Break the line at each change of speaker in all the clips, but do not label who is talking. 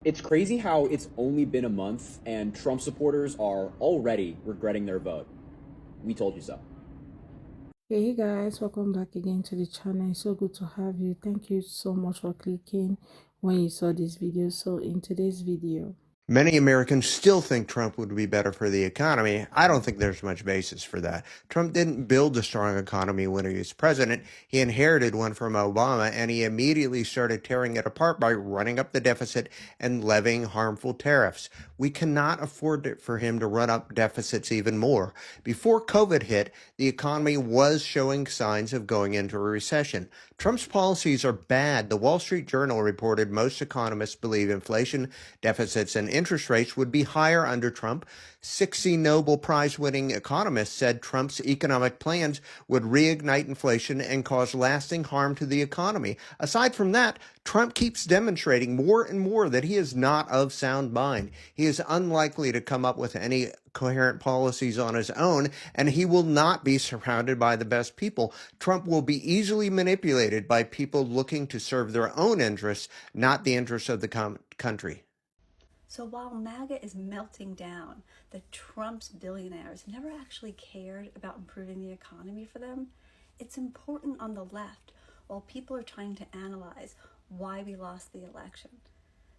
It's crazy how it's only been a month and Trump supporters are already regretting their vote. We told you so.
Hey guys, welcome back again to the channel. It's so good to have you. Thank you so much for clicking when you saw this video. So in today's video,
Many Americans still think Trump would be better for the economy. I don't think there's much basis for that. Trump didn't build a strong economy when he was president. He inherited one from Obama, and he immediately started tearing it apart by running up the deficit and levying harmful tariffs. We cannot afford for him to run up deficits even more. Before COVID hit, the economy was showing signs of going into a recession. Trump's policies are bad. The Wall Street Journal reported most economists believe inflation, deficits, and interest rates would be higher under Trump. 60 Nobel Prize winning economists said Trump's economic plans would reignite inflation and cause lasting harm to the economy. Aside from that, Trump keeps demonstrating more and more that he is not of sound mind. He is unlikely to come up with any coherent policies on his own, and he will not be surrounded by the best people. Trump will be easily manipulated by people looking to serve their own interests, not the interests of the country.
So while MAGA is melting down, the Trump's billionaires never actually cared about improving the economy for them. It's important on the left while people are trying to analyze why we lost the election.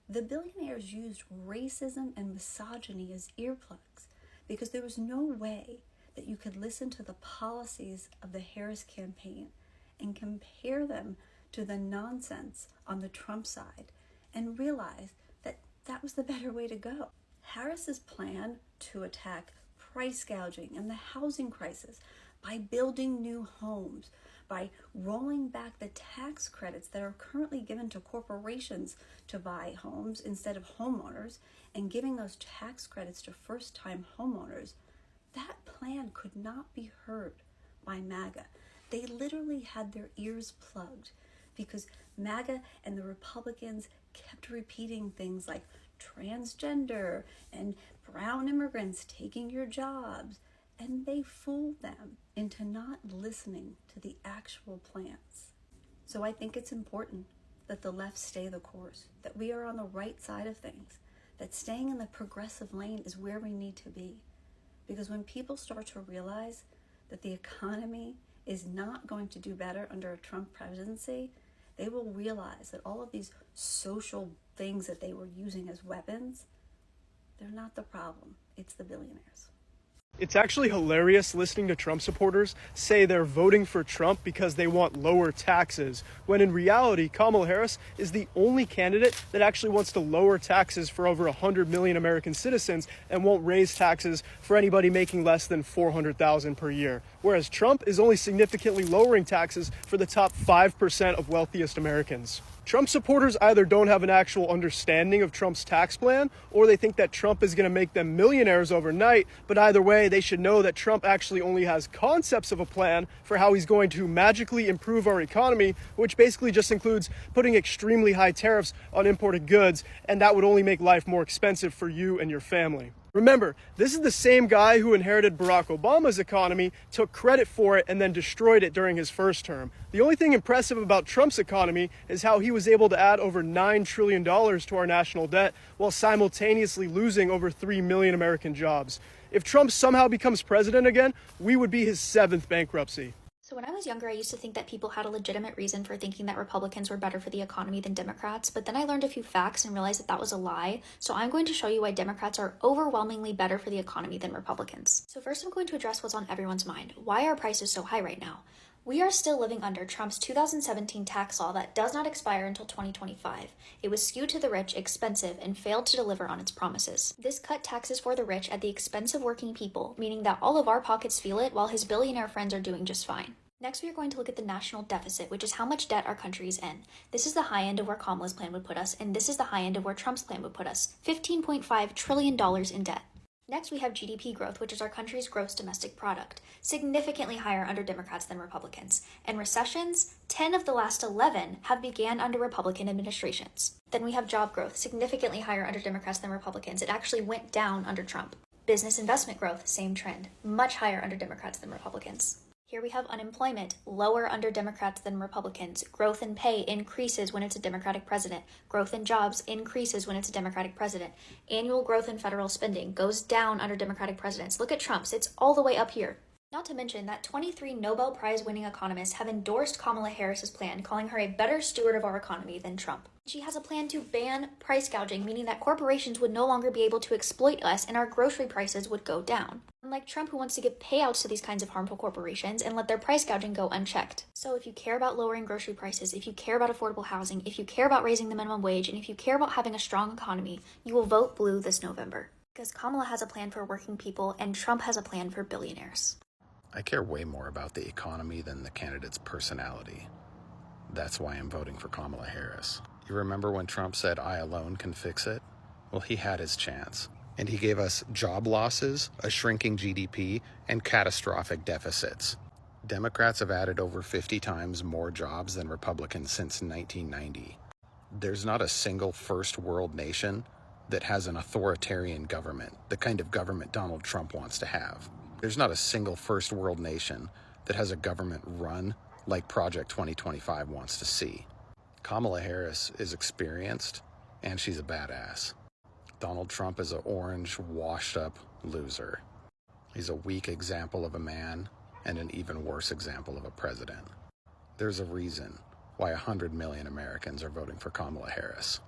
The billionaires used racism and misogyny as earplugs because there was no way that you could listen to the policies of the Harris campaign and compare them to the nonsense on the Trump side and realize that was the better way to go. Harris's plan to attack price gouging and the housing crisis by building new homes, by rolling back the tax credits that are currently given to corporations to buy homes instead of homeowners, and giving those tax credits to first-time homeowners, that plan could not be heard by MAGA. They literally had their ears plugged because MAGA and the Republicans kept repeating things like transgender and brown immigrants taking your jobs, and they fooled them into not listening to the actual plans. So I think it's important that the left stay the course, that we are on the right side of things, that staying in the progressive lane is where we need to be. Because when people start to realize that the economy is not going to do better under a Trump presidency, they will realize that all of these social things that they were using as weapons, they're not the problem. It's the billionaires.
It's actually hilarious listening to Trump supporters say they're voting for Trump because they want lower taxes, when in reality, Kamala Harris is the only candidate that actually wants to lower taxes for over 100 million American citizens and won't raise taxes for anybody making less than $400,000 per year. Whereas Trump is only significantly lowering taxes for the top 5% of wealthiest Americans. Trump supporters either don't have an actual understanding of Trump's tax plan, or they think that Trump is going to make them millionaires overnight, but either way, they should know that Trump actually only has concepts of a plan for how he's going to magically improve our economy, which basically just includes putting extremely high tariffs on imported goods, and that would only make life more expensive for you and your family. Remember, this is the same guy who inherited Barack Obama's economy, took credit for it, and then destroyed it during his first term. The only thing impressive about Trump's economy is how he was able to add over $9 trillion to our national debt while simultaneously losing over 3 million American jobs. If Trump somehow becomes president again, we would be his 7th bankruptcy.
So when I was younger, I used to think that people had a legitimate reason for thinking that Republicans were better for the economy than Democrats, but then I learned a few facts and realized that that was a lie. So I'm going to show you why Democrats are overwhelmingly better for the economy than Republicans. So first I'm going to address what's on everyone's mind. Why are prices so high right now? We are still living under Trump's 2017 tax law that does not expire until 2025. It was skewed to the rich, expensive, and failed to deliver on its promises. This cut taxes for the rich at the expense of working people, meaning that all of our pockets feel it while his billionaire friends are doing just fine. Next, we are going to look at the national deficit, which is how much debt our country is in. This is the high end of where Kamala's plan would put us, and this is the high end of where Trump's plan would put us, $15.5 trillion in debt. Next, we have GDP growth, which is our country's gross domestic product, significantly higher under Democrats than Republicans. And recessions, 10 of the last 11 have began under Republican administrations. Then we have job growth, significantly higher under Democrats than Republicans. It actually went down under Trump. Business investment growth, same trend, much higher under Democrats than Republicans. Here we have unemployment, lower under Democrats than Republicans. Growth in pay increases when it's a Democratic president. Growth in jobs increases when it's a Democratic president. Annual growth in federal spending goes down under Democratic presidents. Look at Trump's, it's all the way up here. Not to mention that 23 Nobel Prize winning economists have endorsed Kamala Harris's plan, calling her a better steward of our economy than Trump. She has a plan to ban price gouging, meaning that corporations would no longer be able to exploit us and our grocery prices would go down. Unlike Trump, who wants to give payouts to these kinds of harmful corporations and let their price gouging go unchecked. So if you care about lowering grocery prices, if you care about affordable housing, if you care about raising the minimum wage, and if you care about having a strong economy, you will vote blue this November. Because Kamala has a plan for working people and Trump has a plan for billionaires.
I care way more about the economy than the candidate's personality. That's why I'm voting for Kamala Harris. You remember when Trump said, "I alone can fix it"? Well, he had his chance. And he gave us job losses, a shrinking GDP, and catastrophic deficits. Democrats have added over 50 times more jobs than Republicans since 1990. There's not a single first world nation that has an authoritarian government, the kind of government Donald Trump wants to have. There's not a single first world nation that has a government run like Project 2025 wants to see. Kamala Harris is experienced, and she's a badass. Donald Trump is an orange, washed-up loser. He's a weak example of a man and an even worse example of a president. There's a reason why 100 million Americans are voting for Kamala Harris.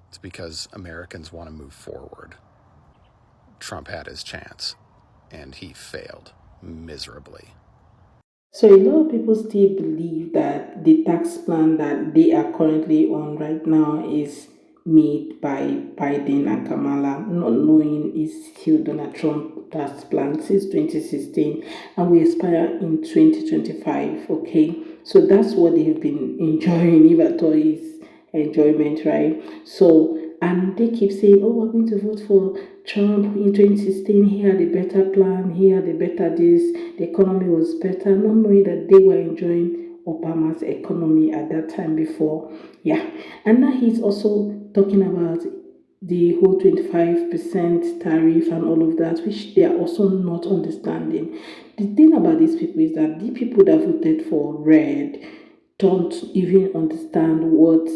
It's because Americans want to move forward. Trump had his chance, and he failed miserably.
So a lot of people still believe that the tax plan that they are currently on right now is made by Biden and Kamala, not knowing it's still Donald Trump tax plan since 2016 and we expire in 2025. Okay, so that's what they've been enjoying, if at all is enjoyment, right? So, and they keep saying, oh, we're going to vote for Trump in 2016. He had a better plan, he had a better this, the economy was better, not knowing that they were enjoying Obama's economy at that time before. Yeah, and now he's also talking about the whole 25% tariff and all of that, which they are also not understanding. The thing about these people is that the people that voted for red don't even understand what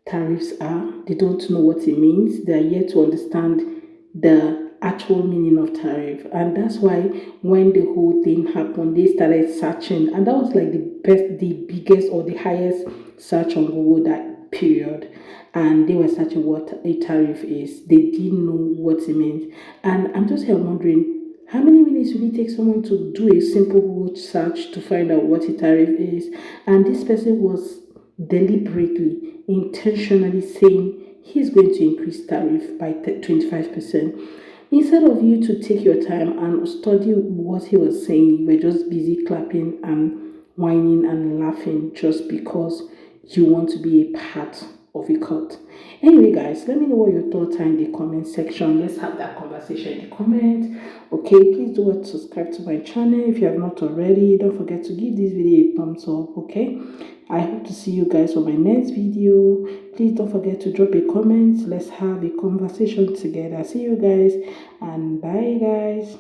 tariffs are. They don't know what it means. They are yet to understand the actual meaning of tariff. And that's why when the whole thing happened, they started searching. And that was like the biggest or the highest search on Google that period. And they were searching what a tariff is. They didn't know what it means. And I'm just here wondering, how many minutes will it take someone to do a simple Google search to find out what a tariff is? And this person was deliberately, intentionally saying he's going to increase tariff by 25%. Instead of you to take your time and study what he was saying, you were just busy clapping and whining and laughing just because you want to be a part of a cult. Anyway, guys, let me know what your thoughts are in the comment section. Let's have that conversation in the comment. Okay, please do what, subscribe to my channel if you have not already. Don't forget to give this video a thumbs up. Okay, I hope to see you guys on my next video. Please don't forget to drop a comment. Let's have a conversation together. See you guys, and bye guys.